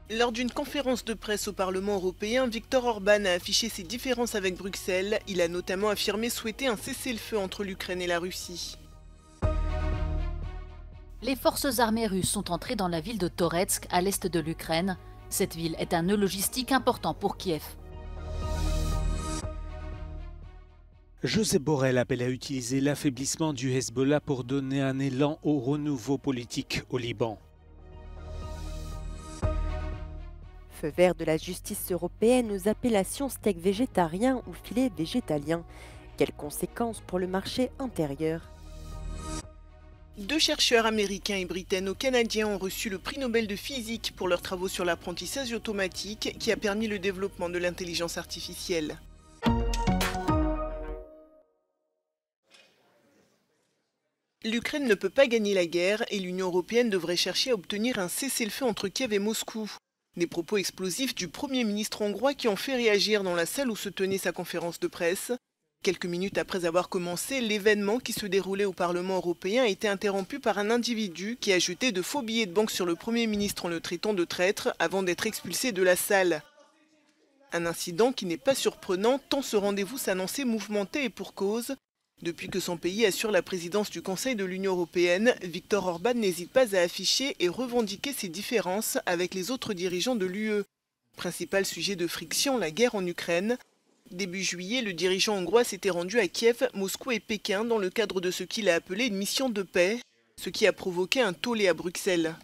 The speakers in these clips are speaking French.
Lors d'une conférence de presse au Parlement européen, Viktor Orban a affiché ses différences avec Bruxelles. Il a notamment affirmé souhaiter un cessez-le-feu entre l'Ukraine et la Russie. Les forces armées russes sont entrées dans la ville de Toretsk, à l'est de l'Ukraine. Cette ville est un nœud logistique important pour Kiev. Josep Borrell appelle à utiliser l'affaiblissement du Hezbollah pour donner un élan au renouveau politique au Liban. Feu vert de la justice européenne aux appellations steak végétarien ou filet végétalien. Quelles conséquences pour le marché intérieur? Deux chercheurs américains et britanno-canadiens ont reçu le prix Nobel de physique pour leurs travaux sur l'apprentissage automatique qui a permis le développement de l'intelligence artificielle. L'Ukraine ne peut pas gagner la guerre et l'Union européenne devrait chercher à obtenir un cessez-le-feu entre Kiev et Moscou. Des propos explosifs du Premier ministre hongrois qui ont fait réagir dans la salle où se tenait sa conférence de presse. Quelques minutes après avoir commencé, l'événement qui se déroulait au Parlement européen a été interrompu par un individu qui a jeté de faux billets de banque sur le Premier ministre en le traitant de traître avant d'être expulsé de la salle. Un incident qui n'est pas surprenant tant ce rendez-vous s'annonçait mouvementé et pour cause. Depuis que son pays assure la présidence du Conseil de l'Union européenne, Viktor Orban n'hésite pas à afficher et revendiquer ses différences avec les autres dirigeants de l'UE. Principal sujet de friction, la guerre en Ukraine. Début juillet, le dirigeant hongrois s'était rendu à Kiev, Moscou et Pékin dans le cadre de ce qu'il a appelé une mission de paix, ce qui a provoqué un tollé à Bruxelles.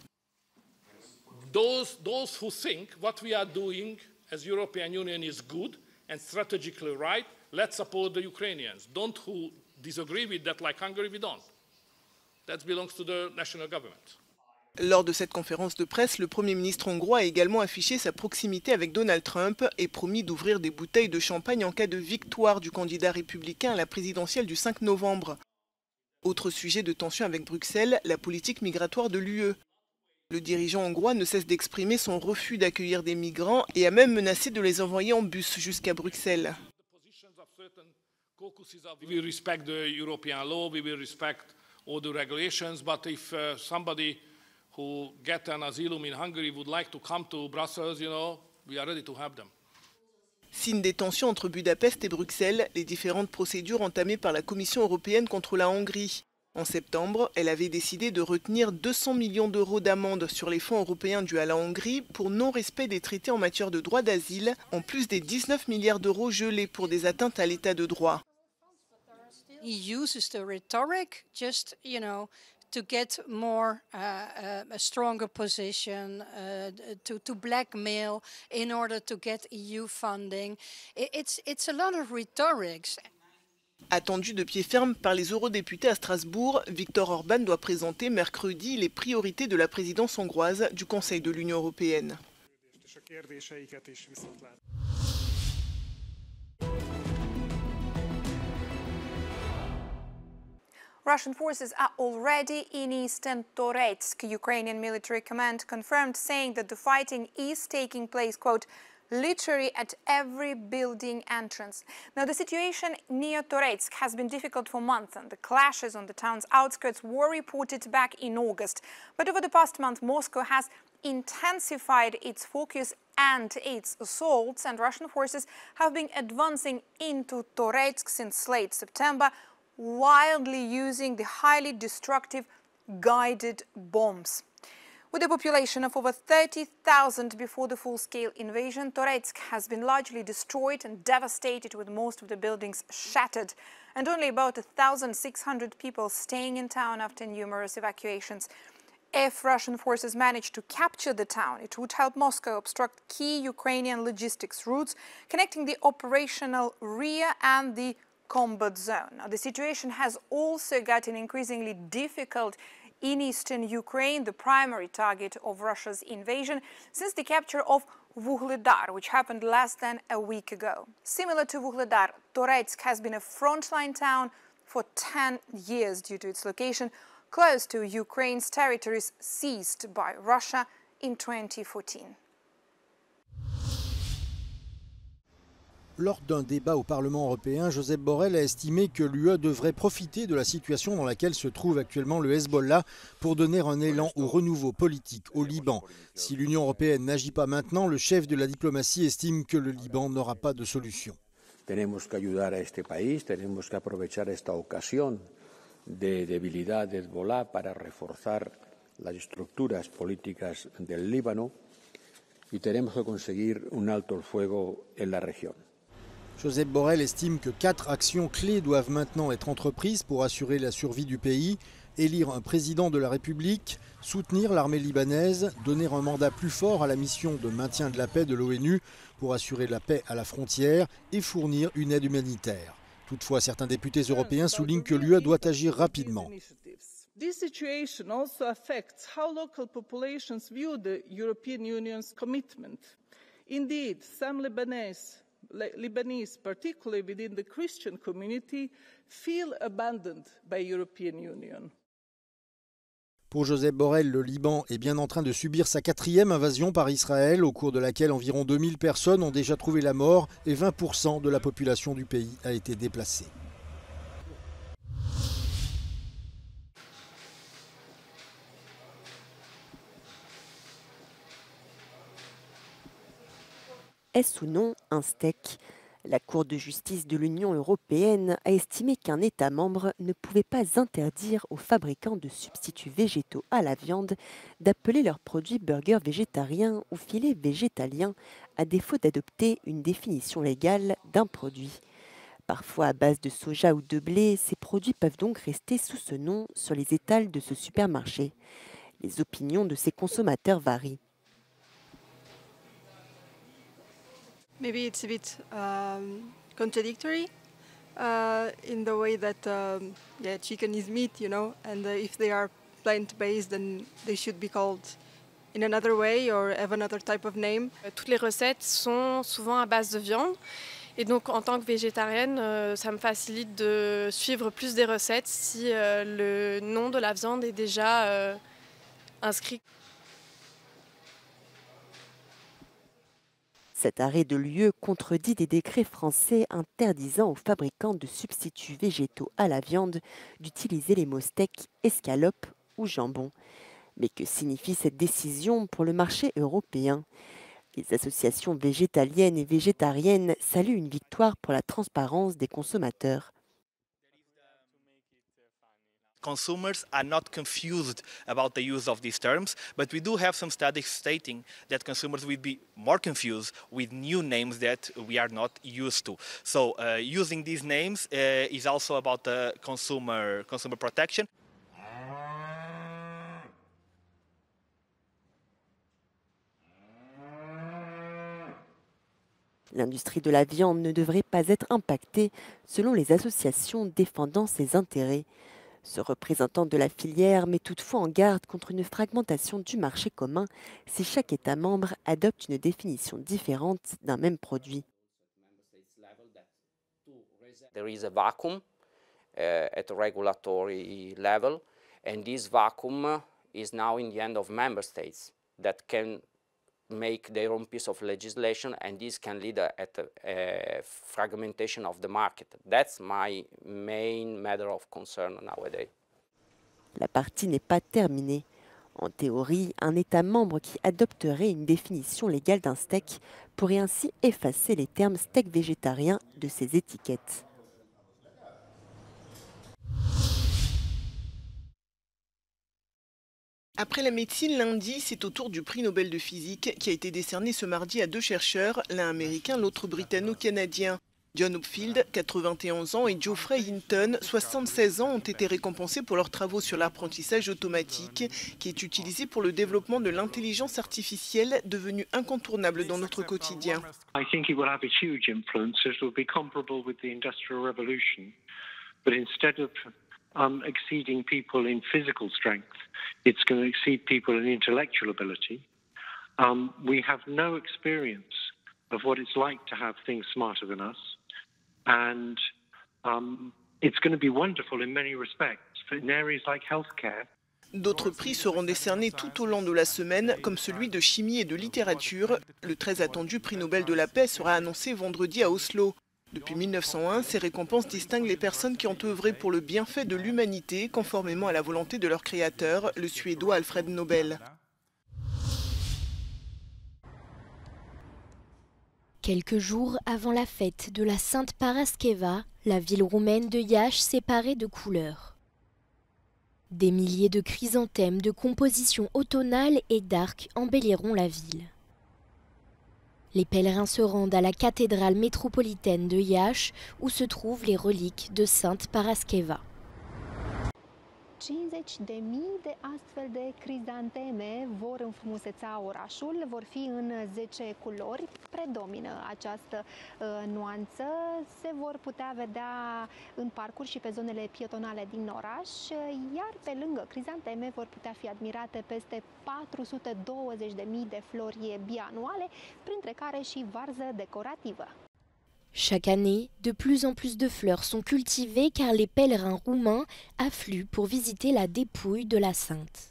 Those who think what we are doing as European Union is good and strategically right, let's support the Ukrainians. Don't who disagree with that, like Hungary, we don't. That belongs to the national government. Lors de cette conférence de presse, le Premier ministre hongrois a également affiché sa proximité avec Donald Trump et promis d'ouvrir des bouteilles de champagne en cas de victoire du candidat républicain à la présidentielle du 5 novembre. Autre sujet de tension avec Bruxelles, la politique migratoire de l'UE. Le dirigeant hongrois ne cesse d'exprimer son refus d'accueillir des migrants et a même menacé de les envoyer en bus jusqu'à Bruxelles. We will respect the European law, we will respect all the regulations, but if somebody who get an asylum in Hungary would like to come to Brussels, we are ready to have them. Signe des tensions entre Budapest et Bruxelles, les différentes procédures entamées par la Commission européenne contre la Hongrie. En septembre, elle avait décidé de retenir 200 millions d'euros d'amende sur les fonds européens dus à la Hongrie pour non-respect des traités en matière de droit d'asile, en plus des 19 milliards d'euros gelés pour des atteintes à l'état de droit. He uses the rhetoric just, to get more a stronger position, to blackmail in order to get EU funding. It's a lot of rhetorics. Attendu de pied ferme par les eurodéputés à Strasbourg, Viktor Orban doit présenter mercredi les priorités de la présidence hongroise du Conseil de l'Union européenne. Russian forces are already in eastern Toretsk. Ukrainian military command confirmed, saying that the fighting is taking place, quote, literally at every building entrance. Now, the situation near Toretsk has been difficult for months, and the clashes on the town's outskirts were reported back in August. But over the past month, Moscow has intensified its focus and its assaults, and Russian forces have been advancing into Toretsk since late September, wildly using the highly destructive guided bombs. With a population of over 30,000 before the full-scale invasion, Toretsk has been largely destroyed and devastated, with most of the buildings shattered, and only about 1,600 people staying in town after numerous evacuations. If Russian forces manage to capture the town, it would help Moscow obstruct key Ukrainian logistics routes connecting the operational rear and the combat zone. Now, the situation has also gotten increasingly difficult in eastern Ukraine, the primary target of Russia's invasion, since the capture of Vuhledar, which happened less than a week ago. Similar to Vuhledar, Toretsk has been a frontline town for 10 years due to its location close to Ukraine's territories seized by Russia in 2014. Lors d'un débat au Parlement européen, Josep Borrell a estimé que l'UE devrait profiter de la situation dans laquelle se trouve actuellement le Hezbollah pour donner un élan au renouveau politique au Liban. Si l'Union européenne n'agit pas maintenant, le chef de la diplomatie estime que le Liban n'aura pas de solution. Tenemos que ayudar a este país, tenemos que aprovechar esta ocasión de debilidad de Hezbollah para reforzar las estructuras políticas del Líbano y tenemos que conseguir un alto el fuego en la región. Josep Borrell estime que 4 actions clés doivent maintenant être entreprises pour assurer la survie du pays: élire un président de la République, soutenir l'armée libanaise, donner un mandat plus fort à la mission de maintien de la paix de l'ONU pour assurer la paix à la frontière et fournir une aide humanitaire. Toutefois, certains députés européens soulignent que l'UE doit agir rapidement. This situation also affects how local populations view the European Union's commitment. Indeed, some Lebanese, particularly within the Christian community, feel abandoned by European Union. Pour Josep Borrell, le Liban est bien en train de subir sa 4e invasion par Israël, au cours de laquelle environ 2000 personnes ont déjà trouvé la mort et 20% de la population du pays a été déplacée. Est-ce ou non un steak ? La Cour de justice de l'Union européenne a estimé qu'un État membre ne pouvait pas interdire aux fabricants de substituts végétaux à la viande d'appeler leurs produits burgers végétariens ou filets végétaliens, à défaut d'adopter une définition légale d'un produit. Parfois à base de soja ou de blé, ces produits peuvent donc rester sous ce nom sur les étals de ce supermarché. Les opinions de ces consommateurs varient. Maybe it's a bit contradictory in the way that chicken is meat, you know, and if they are plant-based, then they should be called in another way or have another type of name. Toutes les recettes sont souvent à base de viande, et donc en tant que végétarienne, ça me facilite de suivre plus des recettes si le nom de la viande est déjà inscrit. Cet arrêt de l'UE contredit des décrets français interdisant aux fabricants de substituts végétaux à la viande d'utiliser les mots steak, escalope ou jambon. Mais que signifie cette décision pour le marché européen ? Les associations végétaliennes et végétariennes saluent une victoire pour la transparence des consommateurs. Consumers are not confused about the use of these terms, but we do have some studies stating that consumers will be more confused with new names that we are not used to. So using these names is also about consumer protection. L'industrie de la viande ne devrait pas être impactée selon les associations défendant ses intérêts. Ce représentant de la filière met toutefois en garde contre une fragmentation du marché commun si chaque État membre adopte une définition différente d'un même produit. There is a vacuum at a regulatory level, and this vacuum is now in the hand of member states that can make their own piece of legislation, and this can lead at a fragmentation of the market. That's my main matter of concern nowadays. La partie n'est pas terminée. En théorie, un État membre qui adopterait une définition légale d'un steak pourrait ainsi effacer les termes steak végétarien de ses étiquettes. Après la médecine, lundi, c'est au tour du prix Nobel de physique qui a été décerné ce mardi à 2 chercheurs, l'un américain, l'autre britanno-canadien. John Hopfield, 91 ans, et Geoffrey Hinton, 76 ans, ont été récompensés pour leurs travaux sur l'apprentissage automatique, qui est utilisé pour le développement de l'intelligence artificielle, devenue incontournable dans notre quotidien. I think it will have a huge influence. It will be comparable with the Industrial Revolution, but instead of exceeding people in physical strength, it's going to exceed people in intellectual ability. We have no experience of what it's like to have things smarter than us. And it's going to be wonderful in many respects. In areas like healthcare, D'autres prix seront décernés tout au long de la semaine, comme celui de chimie et de littérature. Le très attendu prix Nobel de la paix sera annoncé vendredi à Oslo. Depuis 1901, ces récompenses distinguent les personnes qui ont œuvré pour le bienfait de l'humanité, conformément à la volonté de leur créateur, le Suédois Alfred Nobel. Quelques jours avant la fête de la Sainte Paraskeva, la ville roumaine de Iași s'est parée de couleurs. Des milliers de chrysanthèmes de composition automnale et d'arcs embelliront la ville. Les pèlerins se rendent à la cathédrale métropolitaine de Iași, où se trouvent les reliques de Sainte Paraskeva. 50.000 de astfel de crizanteme vor înfrumuseța orașul, vor fi în 10 culori, predomină această nuanță, se vor putea vedea în parcuri și pe zonele pietonale din oraș, iar pe lângă crizanteme vor putea fi admirate peste 420.000 de flori bianuale, printre care și varză decorativă. Chaque année, de plus en plus de fleurs sont cultivées car les pèlerins roumains affluent pour visiter la dépouille de la sainte.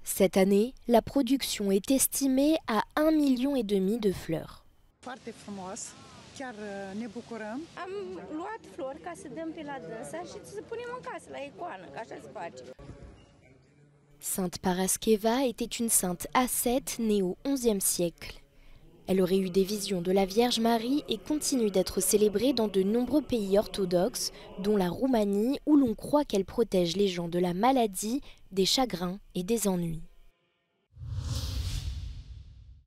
Cette année, la production est estimée à 1,5 million de fleurs. Foarte frumos, chiar ne bucurăm. Am luat flori ca să dăm pe la dânsa și să punem în casă la icoană, că așa se face. Sainte Paraskeva était une sainte ascète née au XIe siècle. Elle aurait eu des visions de la Vierge Marie et continue d'être célébrée dans de nombreux pays orthodoxes, dont la Roumanie, où l'on croit qu'elle protège les gens de la maladie, des chagrins et des ennuis.